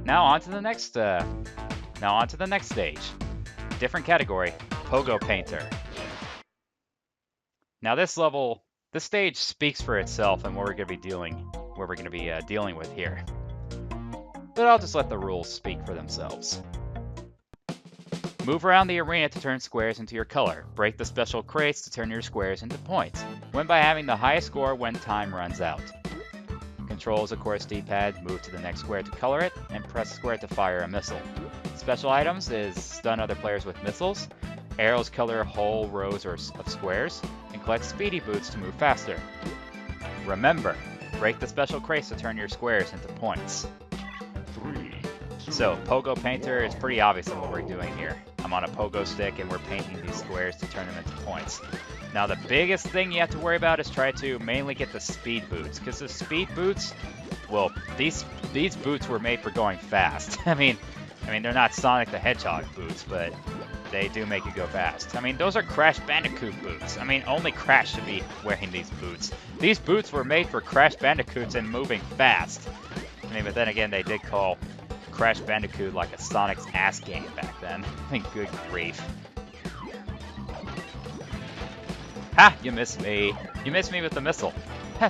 Now on to the next. Now on to the next stage. Different category. Pogo Painter. Now this level, this stage speaks for itself and what we're going to be dealing with here. But I'll just let the rules speak for themselves. Move around the arena to turn squares into your color. Break the special crates to turn your squares into points. Win by having the highest score when time runs out. Controls, of course, D-pad, move to the next square to color it, and press square to fire a missile. Special items is stun other players with missiles, arrows color whole rows of squares, and collect speedy boots to move faster. Remember, break the special crates to turn your squares into points. So, Pogo Painter, it's pretty obvious in what we're doing here. I'm on a pogo stick and we're painting these squares to turn them into points. Now the biggest thing you have to worry about is try to mainly get the speed boots, because the speed boots, well, these boots were made for going fast. I mean they're not Sonic the Hedgehog boots, but they do make you go fast. I mean, those are Crash Bandicoot boots. I mean, only Crash should be wearing these boots. These boots were made for Crash Bandicoots and moving fast. I mean, but then again, they did call Crash Bandicoot like a Sonic's ass game back then. I mean, good grief. Ha! You missed me. You missed me with the missile.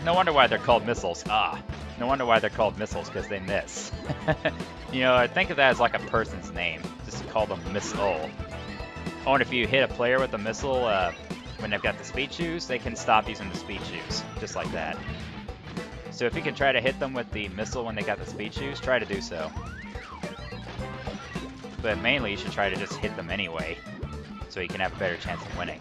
No wonder why they're called missiles. No wonder why they're called missiles, because they miss. You know, I think of that as like a person's name, just to call them missile. Oh, and if you hit a player with a missile when they've got the speed shoes, they can stop using the speed shoes, just like that. So if you can try to hit them with the missile when they got the speed shoes, try to do so. But mainly you should try to just hit them anyway, so you can have a better chance of winning.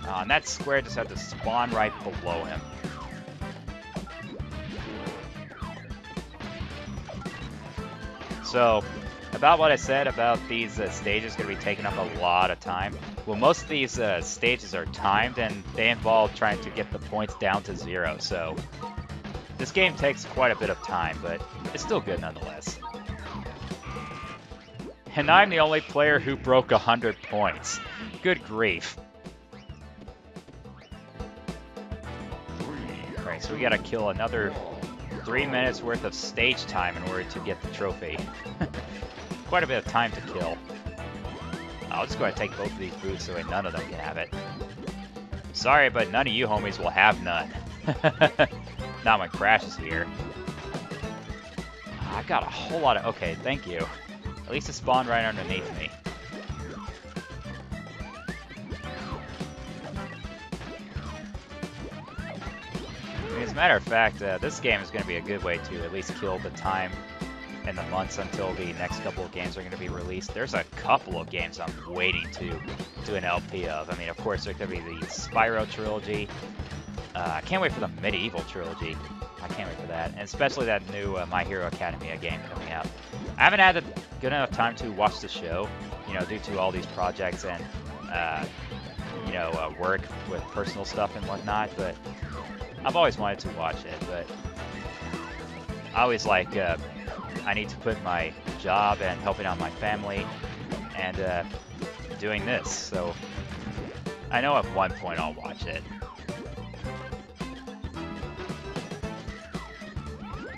And that square just had to spawn right below him. So, about what I said about these stages going to be taking up a lot of time. Well, most of these stages are timed, and they involve trying to get the points down to 0. So, this game takes quite a bit of time, but it's still good nonetheless. And I'm the only player who broke 100 points. Good grief. Alright, so we gotta kill another 3 minutes worth of stage time in order to get the trophy. Quite a bit of time to kill. I'll just go ahead and take both of these boots so that none of them can have it. Sorry, but none of you homies will have none. Not when Crash is here. I got a whole lot of... Okay, thank you. At least it spawned right underneath me. As a matter of fact, this game is going to be a good way to at least kill the time in the months until the next couple of games are going to be released. There's a couple of games I'm waiting to do an LP of. I mean, of course, there could be the Spyro trilogy. I can't wait for the Medieval trilogy. I can't wait for that. And especially that new My Hero Academia game coming out. I haven't had a good enough time to watch the show, you know, due to all these projects and, you know, work with personal stuff and whatnot, but I've always wanted to watch it, but I always like, I need to put my job and helping out my family and doing this, so I know at one point I'll watch it.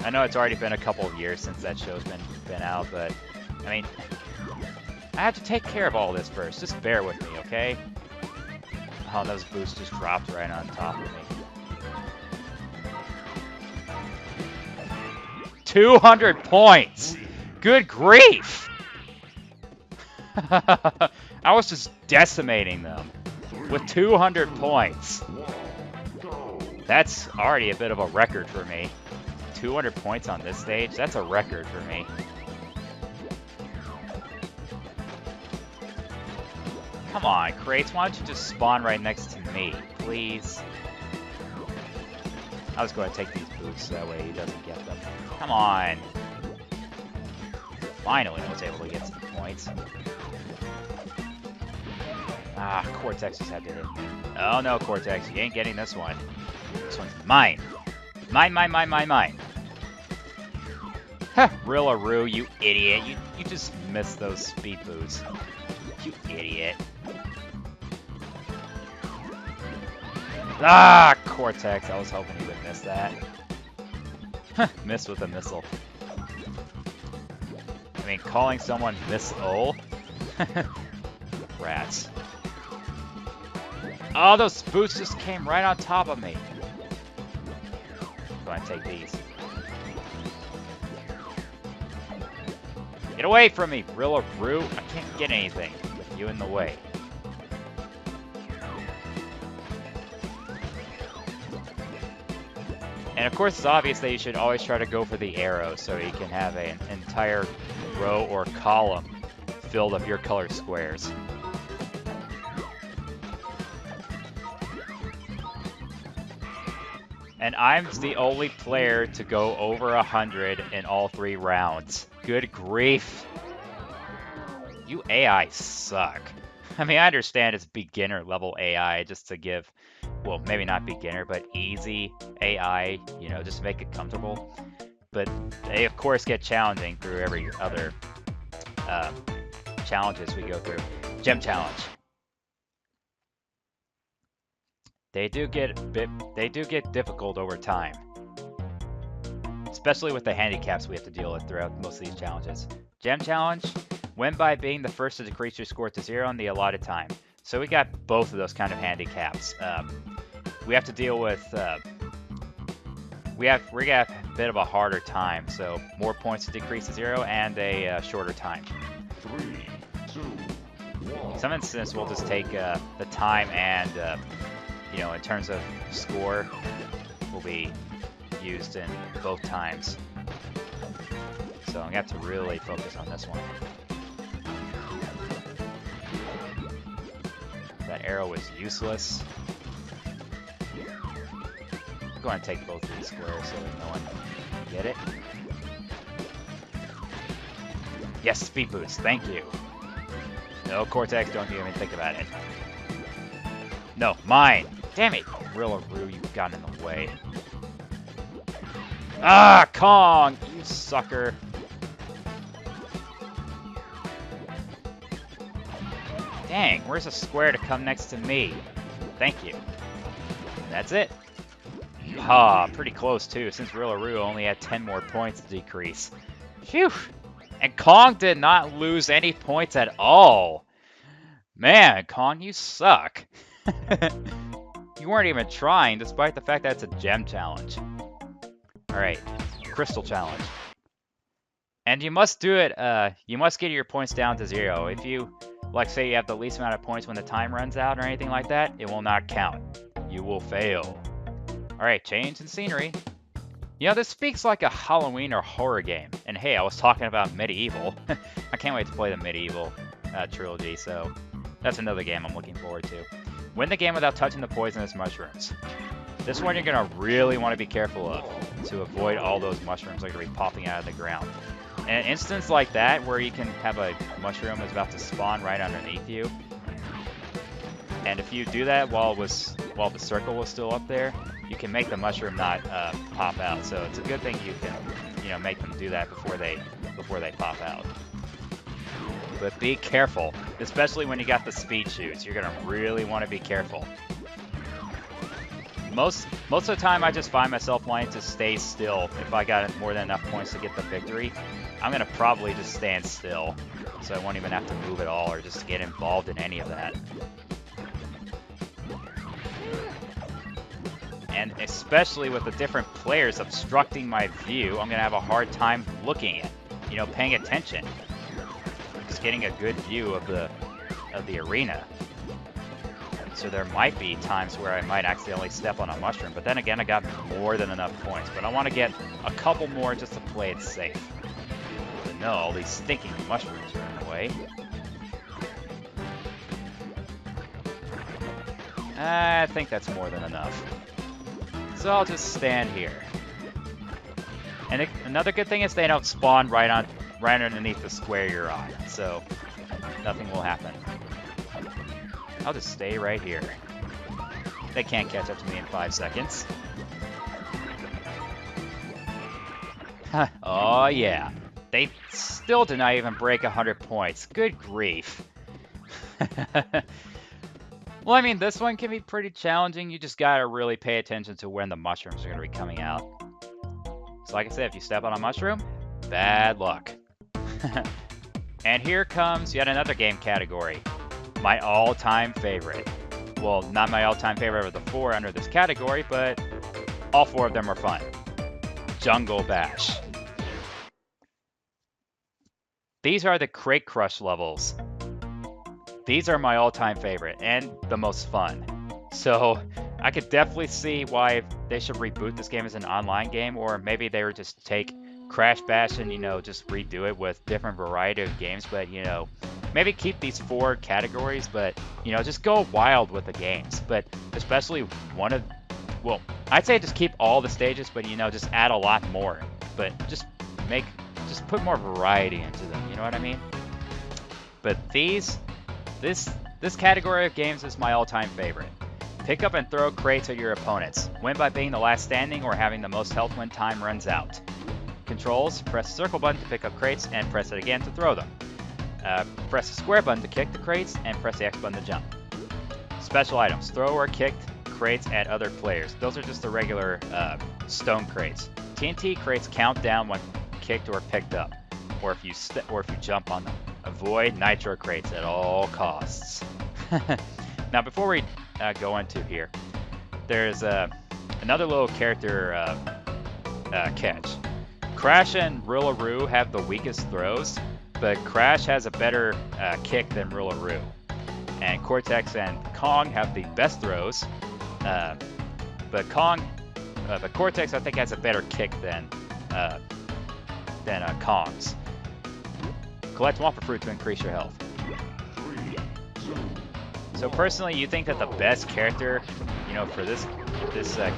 I know it's already been a couple of years since that show's been out, but I mean, I have to take care of all this first. Just bear with me, okay? Oh, those boots just dropped right on top of me. 200 points! Good grief! I was just decimating them with 200 points. That's already a bit of a record for me. 200 points on this stage, that's a record for me. Come on, crates, why don't you just spawn right next to me, please? I'll just go ahead and take these boots, so that way he doesn't get them. Come on! Finally, I was able to get some points. Ah, Cortex just had to hit me. Oh no, Cortex, you ain't getting this one. This one's mine. Mine, mine, mine, mine, mine. Ha! Rillaroo, you idiot. You just missed those speed boots. You idiot. Ah, Cortex. I was hoping he would miss that. Miss with a missile. I mean, calling someone Miss-O? Rats. Oh, those boots just came right on top of me. Go ahead and take these. Get away from me, Rilla-Roo. I can't get anything with you in the way. And of course, it's obvious that you should always try to go for the arrow so you can have an entire row or column filled of your colored squares. And I'm the only player to go over 100 in all 3 rounds. Good grief. You AI suck. I mean, I understand it's beginner level AI just to give, well, maybe not beginner, but easy AI, you know, just to make it comfortable. But they, of course, get challenging through every other challenges we go through. Gem challenge. They do get difficult over time, especially with the handicaps we have to deal with throughout most of these challenges. Gem challenge, win by being the first to decrease your score to 0 in the allotted time. So we got both of those kind of handicaps. We have to deal with, we got a bit of a harder time, so more points to decrease to 0 and a shorter time. 3, 2, 1. In some instances, we'll just take the time and, you know, in terms of score, will be used in both times. So I'm gonna have to really focus on this one. That arrow was useless. I'm going to take both of these squares so that no one can get it. Yes, speed boost, thank you. No, Cortex, don't even think about it. No, mine! Damn it! Rilla-Roo, you got in the way. Ah, Kong! You sucker! Dang, where's a square to come next to me? Thank you. And that's it. Ah, pretty close too, since Rilla-Roo only had 10 more points to decrease. Phew! And Kong did not lose any points at all. Man, Kong, you suck. You weren't even trying, despite the fact that it's a gem challenge. Alright, crystal challenge. And you must do it, you must get your points down to 0. If you, like, say you have the least amount of points when the time runs out or anything like that, it will not count. You will fail. Alright, change in scenery. You know, this speaks like a Halloween or horror game. And hey, I was talking about Medieval. I can't wait to play the Medieval trilogy, so that's another game I'm looking forward to. Win the game without touching the poisonous mushrooms. This one you're going to really want to be careful of to avoid all those mushrooms that are going to be popping out of the ground. In an instance like that, where you can have a mushroom that's about to spawn right underneath you, and if you do that while the circle was still up there, you can make the mushroom not pop out. So it's a good thing you can, you know, make them do that before they pop out. But be careful, especially when you got the speed shoots. You're gonna really want to be careful. Most of the time, I just find myself wanting to stay still. If I got more than enough points to get the victory, I'm gonna probably just stand still, so I won't even have to move at all or just get involved in any of that. And especially with the different players obstructing my view, I'm gonna have a hard time looking at, you know, paying attention. Just getting a good view of the arena. So there might be times where I might accidentally step on a mushroom, but then again, I got more than enough points. But I want to get a couple more just to play it safe. But no, all these stinking mushrooms are in the way. I think that's more than enough. So I'll just stand here. And another good thing is they don't spawn right underneath the square you're on, so nothing will happen. I'll just stay right here. They can't catch up to me in 5 seconds. Oh yeah, they still did not even break 100 points. Good grief. Well, I mean, this one can be pretty challenging. You just gotta really pay attention to when the mushrooms are gonna be coming out. So like I said, if you step on a mushroom, bad luck. And here comes yet another game category. My all-time favorite. Well, not my all-time favorite of the 4 under this category, but all 4 of them are fun. Jungle Bash. These are the Crate Crush levels. These are my all-time favorite and the most fun. So I could definitely see why they should reboot this game as an online game, or maybe they would just take Crash Bash and, just redo it with different variety of games, but, maybe keep these 4 categories, but, just go wild with the games. But especially I'd say just keep all the stages, but, just add a lot more. But just put more variety into them, you know what I mean? But this category of games is my all-time favorite. Pick up and throw crates at your opponents. Win by being the last standing or having the most health when time runs out. Controls, press the circle button to pick up crates and press it again to throw them. Press the square button to kick the crates and press the X button to jump. Special items, throw or kicked crates at other players. Those are just the regular stone crates. TNT crates count down when kicked or picked up, or if you jump on them. Avoid nitro crates at all costs. Now before we go into here, there's another little character catch. Crash and Rillaroo have the weakest throws, but Crash has a better kick than Rillaroo. And Cortex and Kong have the best throws, but Cortex I think has a better kick than Kong's. Collect Wumpa Fruit to increase your health. So personally, you think that the best character, for this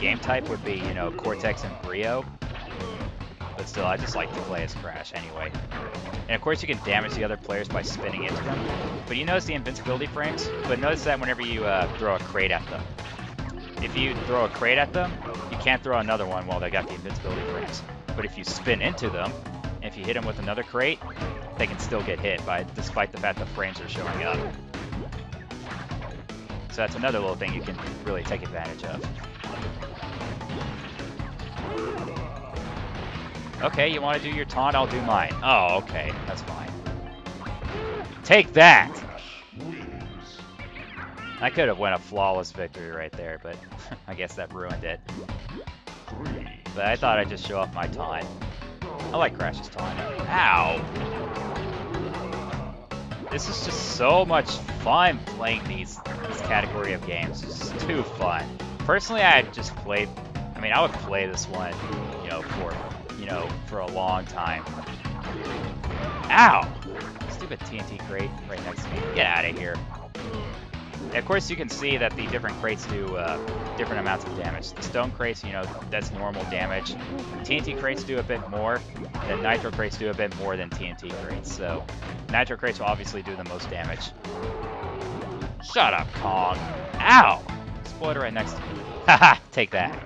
game type would be, Cortex and Brio. But still, I just like to play as Crash anyway. And of course, you can damage the other players by spinning into them. But you notice the invincibility frames? But notice that whenever you throw a crate at them. If you throw a crate at them, you can't throw another one while they got the invincibility frames. But if you spin into them, and if you hit them with another crate, they can still get hit despite the fact the frames are showing up. So that's another little thing you can really take advantage of. Okay, you want to do your taunt? I'll do mine. Oh, okay. That's fine. Take that! I could have won a flawless victory right there, but I guess that ruined it. But I thought I'd just show off my taunt. I like Crash's taunt. Ow! This is just so much fun playing this category of games. It's just too fun. Personally, I would play this one, for a long time. Ow! Stupid TNT crate right next to me. Get out of here. And of course, you can see that the different crates do different amounts of damage. The stone crates, that's normal damage. TNT crates do a bit more. The nitro crates do a bit more than TNT crates. So, nitro crates will obviously do the most damage. Shut up, Kong. Ow! Exploder right next to me. Haha, take that.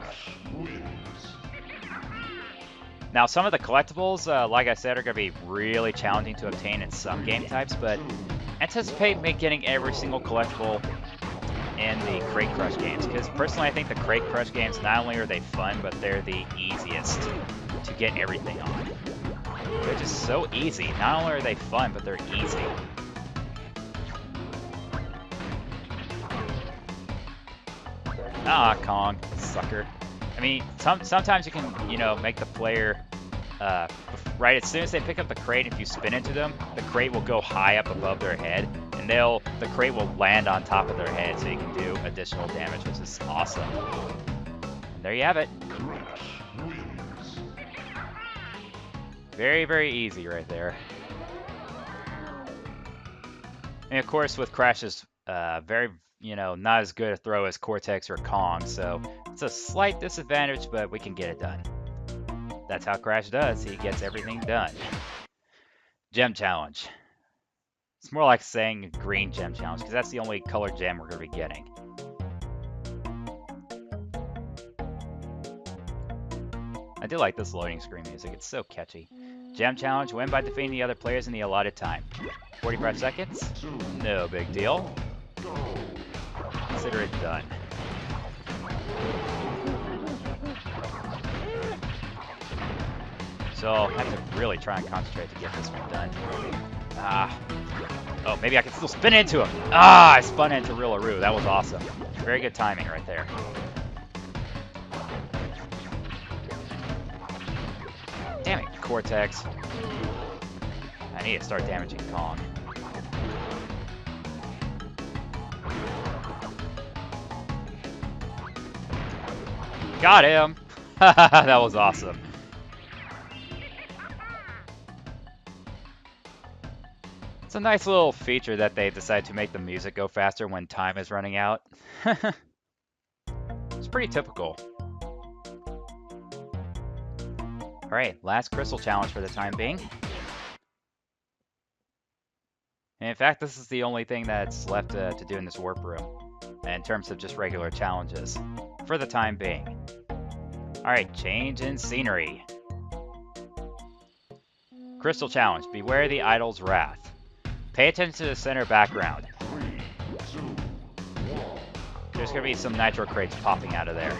Now, some of the collectibles, like I said, are going to be really challenging to obtain in some game types, but anticipate me getting every single collectible in the Crate Crush games, because personally I think the Crate Crush games, not only are they fun, but they're the easiest to get everything on. They're just so easy. Not only are they fun, but they're easy. Ah, Kong, sucker. I mean, sometimes you can, make the player, right as soon as they pick up the crate, if you spin into them, the crate will go high up above their head, and the crate will land on top of their head, so you can do additional damage, which is awesome. And there you have it. Very, very easy right there. And of course, with Crash's very, not as good a throw as Cortex or Kong, so it's a slight disadvantage, but we can get it done. That's how Crash does. He gets everything done. Gem Challenge. It's more like saying green gem challenge, because that's the only color gem we're going to be getting. I do like this loading screen music. It's so catchy. Gem challenge. Win by defeating the other players in the allotted time. 45 seconds. No big deal. Consider it done. So I have to really try and concentrate to get this one done. Ah. Oh, maybe I can still spin into him. Ah, I spun into Rillaroo. That was awesome. Very good timing right there. Damn it, Cortex. I need to start damaging Kong. Got him! That was awesome. It's a nice little feature that they decide to make the music go faster when time is running out. It's pretty typical. Alright, last crystal challenge for the time being. And in fact, this is the only thing that's left to do in this warp room, in terms of just regular challenges, for the time being. Alright, change in scenery. Crystal challenge, beware the idol's wrath. Pay attention to the center background. There's going to be some nitro crates popping out of there.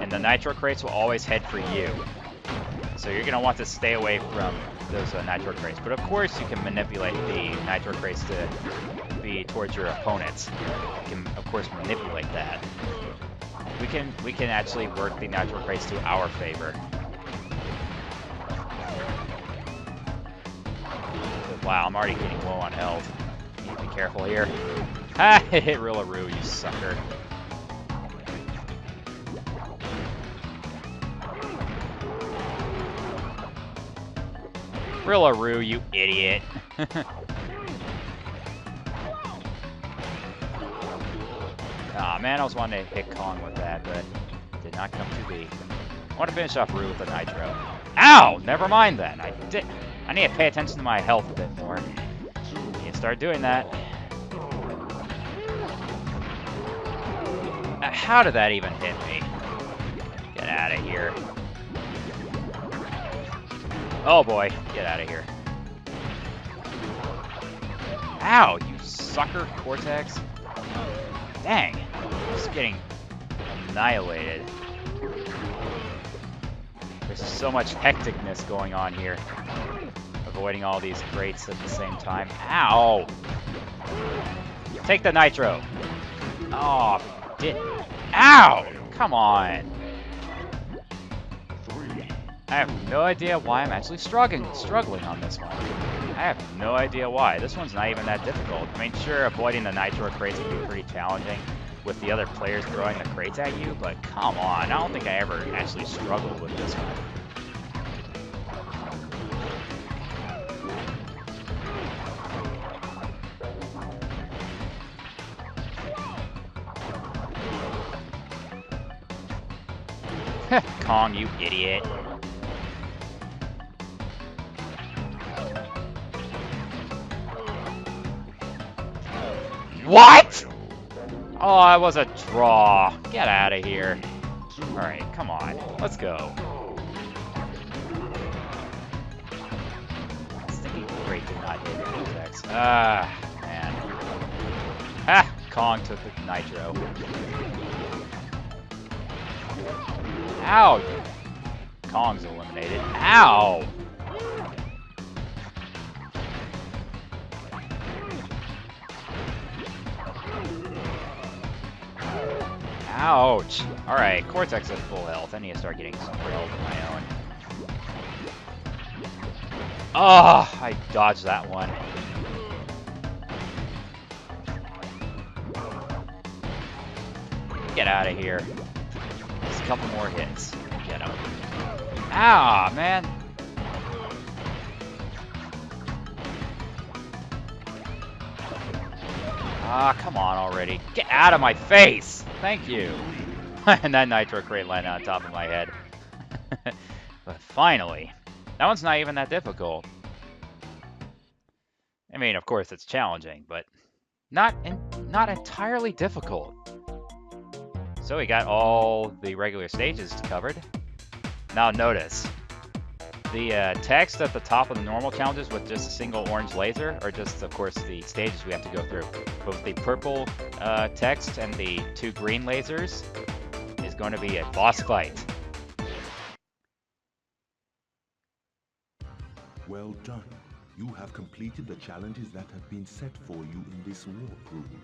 And the nitro crates will always head for you. So you're going to want to stay away from those nitro crates. But of course you can manipulate the nitro crates to be towards your opponents. You can of course manipulate that. We can actually work the nitro crates to our favor. Wow, I'm already getting low on health. Need to be careful here. Ha! It hit Rillaroo, you sucker. Rillaroo, you idiot. Aw, man, I was wanting to hit Kong with that, but did not come to be. I want to finish off Roo with the Nitro. Ow! Never mind then. I need to pay attention to my health a bit more. Need to start doing that. How did that even hit me? Get out of here. Oh boy, get out of here. Ow, you sucker, Cortex. Dang, just getting annihilated. There's so much hecticness going on here. Avoiding all these crates at the same time. Ow! Take the Nitro. Oh, ow! Come on. I have no idea why I'm actually struggling on this one. I have no idea why. This one's not even that difficult. I mean, sure, avoiding the Nitro crates can be pretty challenging with the other players throwing the crates at you, but come on, I don't think I ever actually struggled with this one. Kong, you idiot. What? Oh, it was a draw. Get out of here. Alright, come on. Let's go. Stinky crate did not hit Cortex. Ah, man. Ah, Kong took the Nitro. Ow! Kong's eliminated. Ow! Ouch! Alright, Cortex at full health. I need to start getting some health of my own. Oh, I dodged that one. Get out of here. Just a couple more hits. Get him. Ah, man. Ah, come on already. Get out of my face! Thank you. And that Nitro crate landed on top of my head. But finally. That one's not even that difficult. I mean, of course, it's challenging, but not entirely difficult. So we got all the regular stages covered. Now notice, the text at the top of the normal challenges with just a single orange laser are just, of course, the stages we have to go through. But with the purple text and the 2 green lasers is going to be a boss fight. Well done. You have completed the challenges that have been set for you in this warp room.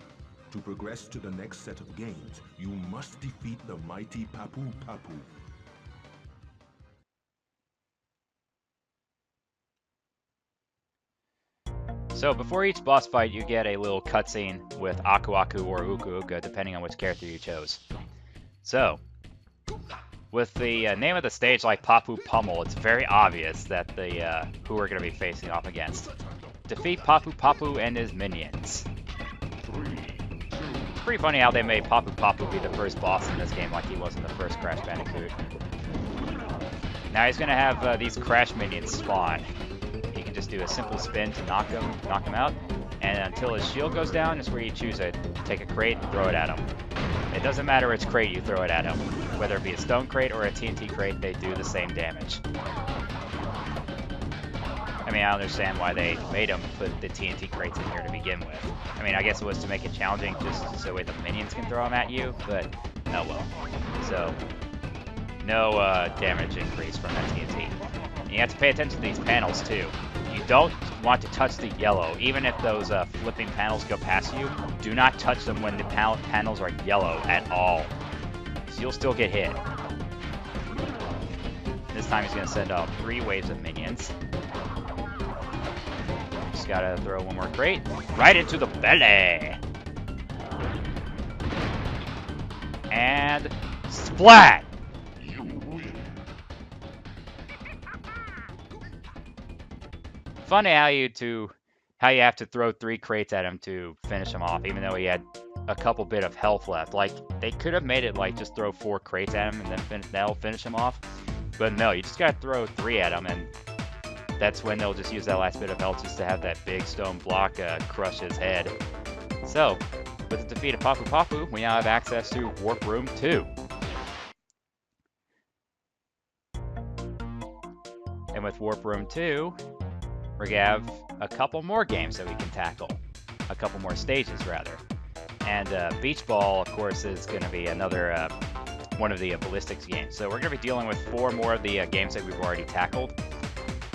To progress to the next set of games, you must defeat the mighty Papu Papu. So before each boss fight, you get a little cutscene with Aku Aku or Uka Uka, depending on which character you chose. So, with the name of the stage like Papu Pummel, it's very obvious that the who we're going to be facing off against. Defeat Papu Papu and his minions. It's pretty funny how they made Papu Papu be the first boss in this game like he was in the first Crash Bandicoot. Now he's going to have these Crash minions spawn. You can just do a simple spin to knock him out, and until his shield goes down is where you choose to take a crate and throw it at him. It doesn't matter which crate you throw it at him. Whether it be a stone crate or a TNT crate, they do the same damage. I mean, I understand why they made them put the TNT crates in here to begin with. I mean, I guess it was to make it challenging just so the minions can throw them at you, but oh well. So, no damage increase from that TNT. And you have to pay attention to these panels too. You don't want to touch the yellow. Even if those flipping panels go past you, do not touch them when the panels are yellow at all. So you'll still get hit. This time he's going to send out 3 waves of minions. Just gotta throw one more crate. Right into the belly! And splat! Funny how you have to throw 3 crates at him to finish him off, even though he had a couple bit of health left. Like, they could have made it like just throw 4 crates at him and then that'll finish him off. But no, you just gotta throw 3 at him, and that's when they'll just use that last bit of health just to have that big stone block crush his head. So, with the defeat of Papu Papu, we now have access to Warp Room 2. And with Warp Room 2, we're going to have a couple more games that we can tackle. A couple more stages, rather. And Beach Ball, of course, is going to be another one of the ballistics games. So we're going to be dealing with 4 more of the games that we've already tackled.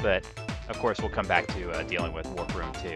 But, of course, we'll come back to dealing with Warp Room 2.